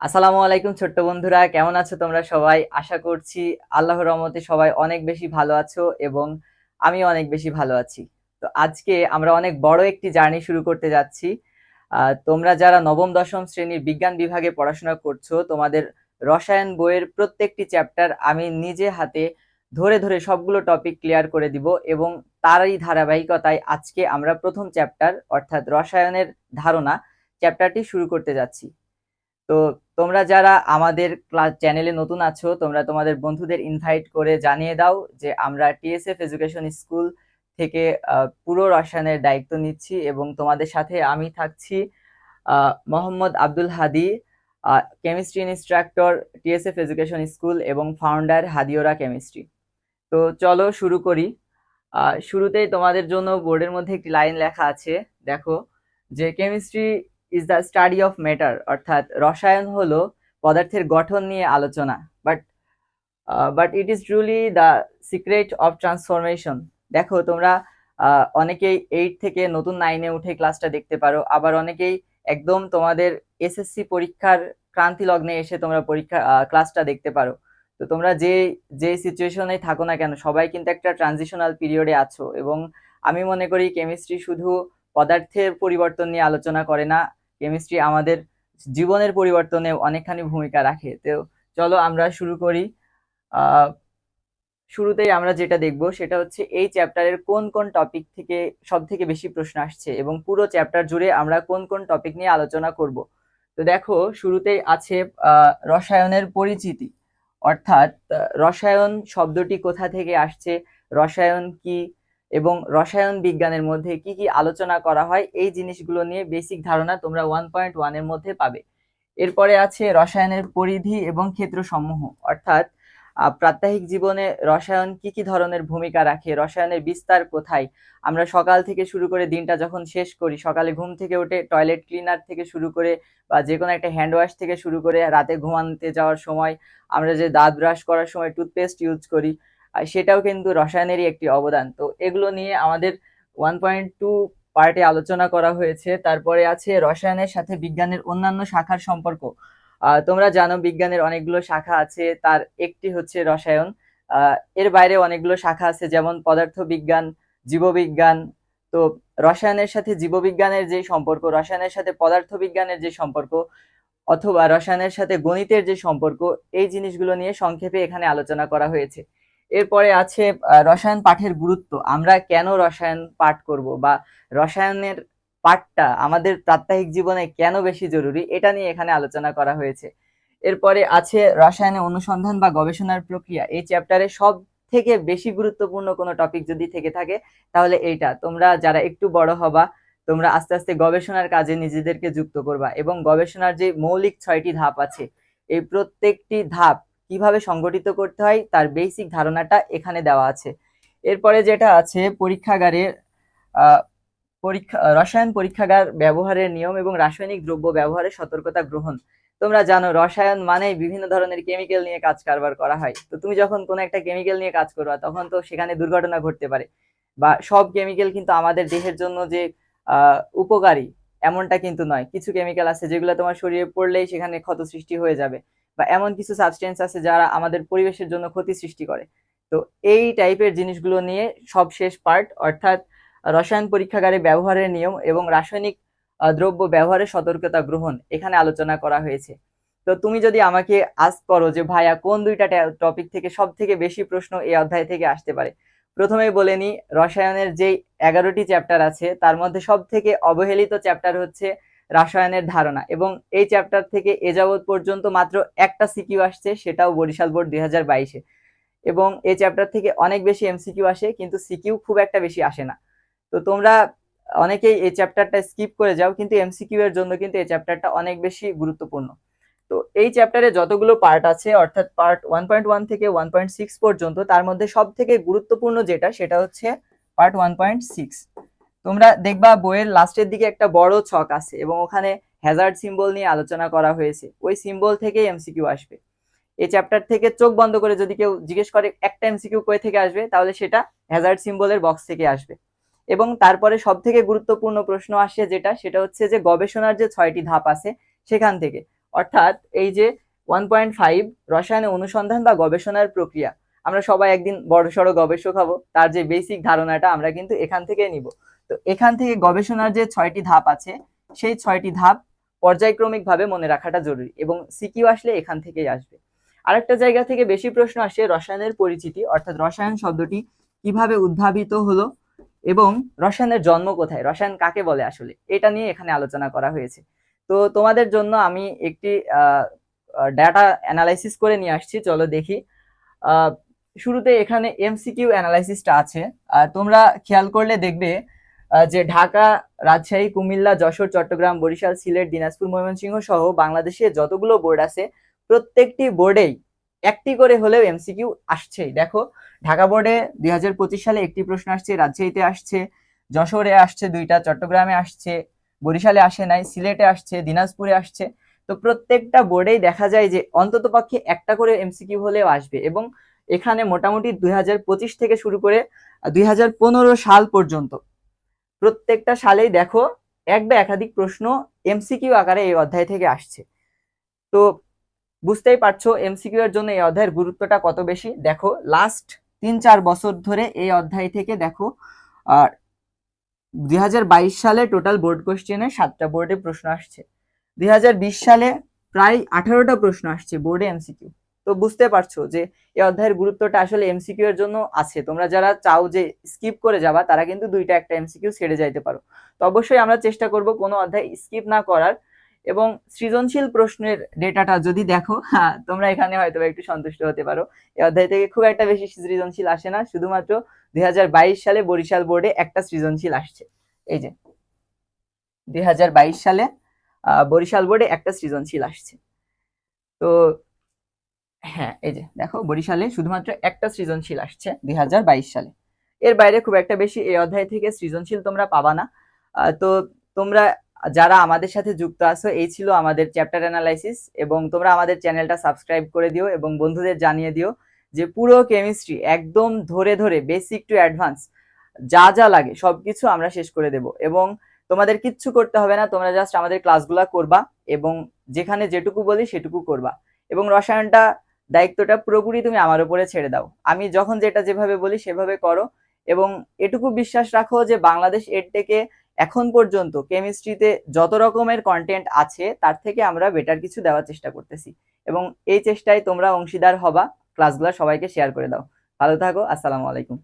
আসসালামু আলাইকুম ছোট্ট বন্ধুরা, কেমন আছো তোমরা সবাই? আশা করছি আল্লাহর রহমতে সবাই অনেক বেশি ভালো আছো এবং আমি অনেক বেশি ভালো আছি। তো আজকে আমরা অনেক বড় একটি জার্নি শুরু করতে যাচ্ছি। তোমরা যারা নবম দশম শ্রেণীর বিজ্ঞান বিভাগে পড়াশোনা করছো, তোমাদের রসায়ন বইয়ের প্রত্যেকটি চ্যাপ্টার আমি নিজে হাতে ধরে ধরে সবগুলো টপিক ক্লিয়ার করে দিব এবং তারই ধারাবাহিকতায় আজকে আমরা প্রথম চ্যাপ্টার অর্থাৎ রসায়নের ধারণা চ্যাপ্টারটি শুরু করতে যাচ্ছি। তো তোমরা যারা আমাদের ক্লাস চ্যানেলে নতুন আছো, তোমরা তোমাদের বন্ধুদের ইনভাইট করে জানিয়ে দাও যে আমরা টিএসএফ এডুকেশন স্কুল থেকে পুরো রসায়নের দায়িত্ব নিচ্ছি এবং তোমাদের সাথে আমি থাকছি Mohammad Abdul Hadi, chemistry instructor, TSF education school এবং ফাউন্ডার হাদিওরা কেমিস্ট্রি। তো চলো শুরু করি। শুরুতেই তোমাদের জন্য বোর্ডের মধ্যে একটি লাইন লেখা আছে, দেখো, যে chemistry is the study of matter, অর্থাৎ রসায়ন হলো পদার্থের গঠন নিয়ে আলোচনা। But but it is truly the secret of transformation. দেখো তোমরা অনেকেই 8 থেকে নতুন 9-এ উঠে ক্লাসটা দেখতে পারো, আবার অনেকেই একদম তোমাদের এসএসসি পরীক্ষার ক্রান্তি লগ্নে এসে তোমরা পরীক্ষা ক্লাসটা দেখতে পারো। তো তোমরা যে যে সিচুয়েশনে থাকো না কেন, সবাই কিন্তু একটা ট্রানজিশনাল পিরিয়ডে আছো এবং আমি মনে করি কেমিস্ট্রি শুধু পদার্থের পরিবর্তন নিয়ে আলোচনা করে না, কেমিস্ট্রি আমাদের জীবনের পরিবর্তনে অনেকখানি ভূমিকা রাখে। তো চলো আমরা শুরু করি। আহ শুরুতেই আমরা যেটা দেখব সেটা হচ্ছে এই চ্যাপ্টারের কোন কোন টপিক থেকে সব থেকে বেশি প্রশ্ন আসছে এবং পুরো চ্যাপ্টার জুড়ে আমরা কোন কোন টপিক নিয়ে আলোচনা করব। তো দেখো, শুরুতেই আছে রসায়নের পরিচিতি, অর্থাৎ রসায়ন শব্দটি কোথা থেকে আসছে, রসায়ন কি এবং রসায়ন বিজ্ঞানের মধ্যে কি কি আলোচনা করা হয়, এই জিনিসগুলো নিয়ে বেসিক ধারণা তোমরা 1.1 এর মধ্যে পাবে। এরপরে আছে রসায়নের পরিধি এবং ক্ষেত্রসমূহ, অর্থাৎ প্রাত্যহিক জীবনে রসায়ন কি কি ধরনের ভূমিকা রাখে, রসায়নের বিস্তার কোথায়। আমরা সকাল থেকে শুরু করে দিনটা যখন শেষ করি, সকালে ঘুম থেকে উঠে টয়লেট ক্লিনার থেকে শুরু করে বা যে কোনো একটা হ্যান্ড ওয়াশ থেকে শুরু করে রাতে ঘুমাতে যাওয়ার সময় আমরা যে দাঁত ব্রাশ করার সময় টুথপেস্ট ইউজ করি, সেটাও কিন্তু রসায়নেরই একটি অবদান। তো এগুলো নিয়ে আমাদের 1.2 পার্টে আলোচনা করা হয়েছে। তারপরে আছে রসায়নের সাথে বিজ্ঞানের অন্যান্য শাখার সম্পর্ক। তোমরা জানো বিজ্ঞানের অনেকগুলো শাখা আছে, তার একটি হচ্ছে রসায়ন। এর বাইরে অনেকগুলো শাখা আছে, যেমন পদার্থবিজ্ঞান, জীববিজ্ঞান। তো রসায়নের সাথে জীববিজ্ঞানের যে সম্পর্ক, রসায়নের সাথে পদার্থবিজ্ঞানের যে সম্পর্ক, অথবা রসায়নের সাথে গণিতের যে সম্পর্ক, এই জিনিসগুলো নিয়ে সংক্ষেপে এখানে আলোচনা করা হয়েছে। এরপরে আছে রসায়ন পাঠের গুরুত্ব, আমরা কেন রসায়ন পাঠ করব বা রসায়নের পাঠটা আমাদের প্রাত্যহিক জীবনে কেন বেশি জরুরি, এটা নিয়ে এখানে আলোচনা করা হয়েছে। এরপরে আছে রসায়নে অনুসন্ধান বা গবেষণার প্রক্রিয়া। এই চ্যাপ্টারে সব থেকে বেশি গুরুত্বপূর্ণ কোনো টপিক যদি থেকে থাকে তাহলে এইটা। তোমরা যারা একটু বড় হবা, তোমরা আস্তে আস্তে গবেষণার কাজে নিজেদেরকে যুক্ত করবা এবং গবেষণার যে মৌলিক 6টি ধাপ আছে, এই প্রত্যেকটি ধাপ কিভাবে সংগঠিত করতে হয় তার বেসিক ধারণাটা এখানে দেওয়া আছে। এরপরে যেটা আছে পরীক্ষাগারে রসায়ন পরীক্ষাগার ব্যবহারের নিয়ম এবং রাসায়নিক দ্রব্য ব্যবহারের সতর্কতা গ্রহণ। তোমরা জানো রসায়ন মানে বিভিন্ন ধরনের কেমিক্যাল নিয়ে কাজ কারবার করা হয়। তো তুমি যখন কোনো একটা কেমিক্যাল নিয়ে কাজ করবা, তখন তো সেখানে দুর্ঘটনা ঘটতে পারে, বা সব কেমিক্যাল কিন্তু আমাদের দেহের জন্য যে উপকারী এমনটা কিন্তু নয়। কিছু কেমিক্যাল আছে যেগুলো তোমার শরীরে পড়লেই সেখানে ক্ষত সৃষ্টি হয়ে যাবে, বা এমন কিছু সাবস্টেন্স আছে যারা আমাদের পরিবেশের জন্য ক্ষতি সৃষ্টি করে। তো এই টাইপের জিনিসগুলো নিয়ে সব শেষ পার্ট, অর্থাৎ রসায়ন পরীক্ষাগারে ব্যবহারের নিয়ম এবং রাসায়নিক দ্রব্য ব্যবহারের সতর্কতা গ্রহণ, এখানে আলোচনা করা হয়েছে। তো তুমি যদি আমাকে আস্ক করো যে ভাইয়া কোন দুইটা টপিক থেকে সব থেকে বেশি প্রশ্ন এই অধ্যায় থেকে আসতে পারে, প্রথমেই বলে নি রসায়নের যে 11টি চ্যাপ্টার আছে তার মধ্যে সব থেকে অবহেলিত চ্যাপ্টার হচ্ছে রসায়নের ধারণা, এবং এই চ্যাপ্টার থেকে এ যাবৎ পর্যন্ত মাত্র একটা সিকিউ আসছে, সেটাও বরিশাল বোর্ড 2022-এ। এবং এই চ্যাপ্টার থেকে অনেক বেশি এমসিকিউ আসে, কিন্তু সিকিউ খুব একটা বেশি আসে না। তো তোমরা অনেকেই এই চ্যাপ্টারটা স্কিপ করে যাও, কিন্তু এমসিকিউ এর জন্য কিন্তু এই চ্যাপ্টারটা অনেক বেশি গুরুত্বপূর্ণ। তো এই চ্যাপ্টারে যতগুলো পার্ট আছে, অর্থাৎ পার্ট 1.1 থেকে 1.6 পর্যন্ত, তার মধ্যে সব থেকে গুরুত্বপূর্ণ যেটা সেটা হচ্ছে পার্ট 1.6। তোমরা দেখবা বইয়ের লাস্টের দিকে একটা বড় ছক আছে এবং ওখানে হ্যাজার্ড সিম্বল নিয়ে আলোচনা করা হয়েছে, ওই সিম্বল থেকেই এমসিকিউ আসবে। এই চ্যাপ্টার থেকে চোখ বন্ধ করে যদি কেউ জিজ্ঞেস করে একটা এমসিকিউ কই থেকে আসবে, তাহলে সেটা হ্যাজার্ড সিম্বলের বক্স থেকে আসবে। এবং তারপরে সব থেকে গুরুত্বপূর্ণ প্রশ্ন আসে যেটা, সেটা হচ্ছে যে গবেষণার যে 6টি ধাপ আছে সেখান থেকে, অর্থাৎ এই যে 1.5 রসায়নে অনুসন্ধান বা গবেষণার প্রক্রিয়া, আমরা সবাই একদিন বড়সড় গবেষক হব, তার যে বেসিক ধারণাটা আমরা কিন্তু এখান থেকে নিব। তো এখান থেকে গবেষণার যে 6টি ধাপ আছে, সেই 6টি ধাপ পর্যায়ক্রমিক ভাবে মনে রাখাটা জরুরি, এবং সিকিউ আসলে এখান থেকেই আসবে। আরেকটা জায়গা থেকে বেশি প্রশ্ন আসে রসায়নের পরিচিতি, অর্থাৎ রসায়ন শব্দটি কিভাবে উদ্ভাবিত হলো এবং রসায়নের জন্ম কোথায়, রসায়ন কাকে বলে আসলে, এটা নিয়ে এখানে আলোচনা করা হয়েছে। তো তোমাদের জন্য আমি একটি ডাটা অ্যানালাইসিস করে নিয়ে আসছি, চলো দেখি। শুরুতে এখানে এমসিকিউ অ্যানালাইসিসটা আছে, তোমরা খেয়াল করলে দেখবে যে ঢাকা, রাজশাহী, কুমিল্লা, যশোর, চট্টগ্রাম, বরিশাল, সিলেট, দিনাজপুর, ময়মনসিংহ সহ বাংলাদেশে যতগুলো বোর্ড আছে প্রত্যেকটি বোর্ডেই একটি করে হলেও এমসিকিউ আসছেই। দেখো, ঢাকা বোর্ডে 2025 সালে একটি প্রশ্ন আসছে, রাজশাহীতে আসছে, যশোরে আসছে 2টা, চট্টগ্রামে আসছে, বরিশালে আসে নাই, সিলেটে আসছে, দিনাজপুরে আসছে। তো প্রত্যেকটা বোর্ডেই দেখা যায় যে অন্তত পক্ষে একটা করে এমসিকিউ হলেও আসবে, এবং এখানে মোটামুটি 2025 থেকে শুরু করে 2015 সাল পর্যন্ত প্রত্যেকটা সালেই দেখো এক বা একাধিক প্রশ্ন এমসিকিউ আকারে এই অধ্যায় থেকে আসছে। তো বুঝতেই পারছো এমসিকিউ এর জন্য এই অধ্যায়ের গুরুত্বটা কত বেশি। দেখো, লাস্ট 3-4 বছর ধরে এই অধ্যায় থেকে দেখো 2022 সালে টোটাল বোর্ড কোশ্চেনে 7টা বোর্ডে প্রশ্ন আসছে, 2020 সালে প্রায় 18টা প্রশ্ন আসছে বোর্ডে এমসিকিউ। তো বুঝতে পারছো যে এই অধ্যায়ের গুরুত্বটা আসলে এমসিকিউ এর জন্য আছে। তোমরা যারা চাও যে স্কিপ করে যাবা, তারা কিন্তু 2টা একটা এমসিকিউ ছেড়ে যাইতে পারো। তো অবশ্যই আমরা চেষ্টা করব কোনো অধ্যায় স্কিপ না করার। এবং সৃজনশীল প্রশ্নের ডেটাটা যদি দেখো, হ্যাঁ, তোমরা এখানে হয়তো একটু সন্তুষ্ট হতে পারো, এই অধ্যায় থেকে খুব একটা বেশি সৃজনশীল আসে না, শুধুমাত্র 2022 সালে বরিশাল বোর্ডে একটা সৃজনশীল আসছে। এই যে 2022 সালে বরিশাল বোর্ডে একটা সৃজনশীল আসছে। তো হ্যাঁ, এই যে দেখো, বরিশালে শুধুমাত্র একটা সৃজনশীল আসছে 2022 সালে। এর বাইরে খুব একটা বেশি এই অধ্যায় থেকে সৃজনশীল তোমরা পাবা না। তো তোমরা যারা আমাদের সাথে যুক্ত আছো, এই ছিল আমাদের চ্যাপ্টার অ্যানালাইসিস, এবং তোমরা আমাদের চ্যানেলটা সাবস্ক্রাইব করে দিও এবং বন্ধুদের জানিয়ে দিও যে পুরো কেমিস্ট্রি একদম ধরে ধরে বেসিক টু অ্যাডভান্স যা যা লাগে সবকিছু আমরা শেষ করে দেব, এবং তোমাদের কিচ্ছু করতে হবে না, তোমরা জাস্ট আমাদের ক্লাসগুলা করবা এবং যেখানে যেটুকু বলি সেটুকু করবা। এবং রসায়নটা দায়িত্বটা পুরোপুরি তুমি আমার উপরে ছেড়ে দাও, আমি যখন যেটা যেভাবে বলি সেভাবে করো। এবং এটুকু বিশ্বাস রাখো যে বাংলাদেশ এডটেকে এখন পর্যন্ত কেমিস্ট্রিতে যত রকমের কন্টেন্ট আছে তার থেকে আমরা বেটার কিছু দেওয়ার চেষ্টা করতেছি, এবং এই চেষ্টায় তোমরা অংশীদার হবা। ক্লাসগুলো সবাইকে শেয়ার করে দাও। ভালো থাকো, আসসালামু আলাইকুম।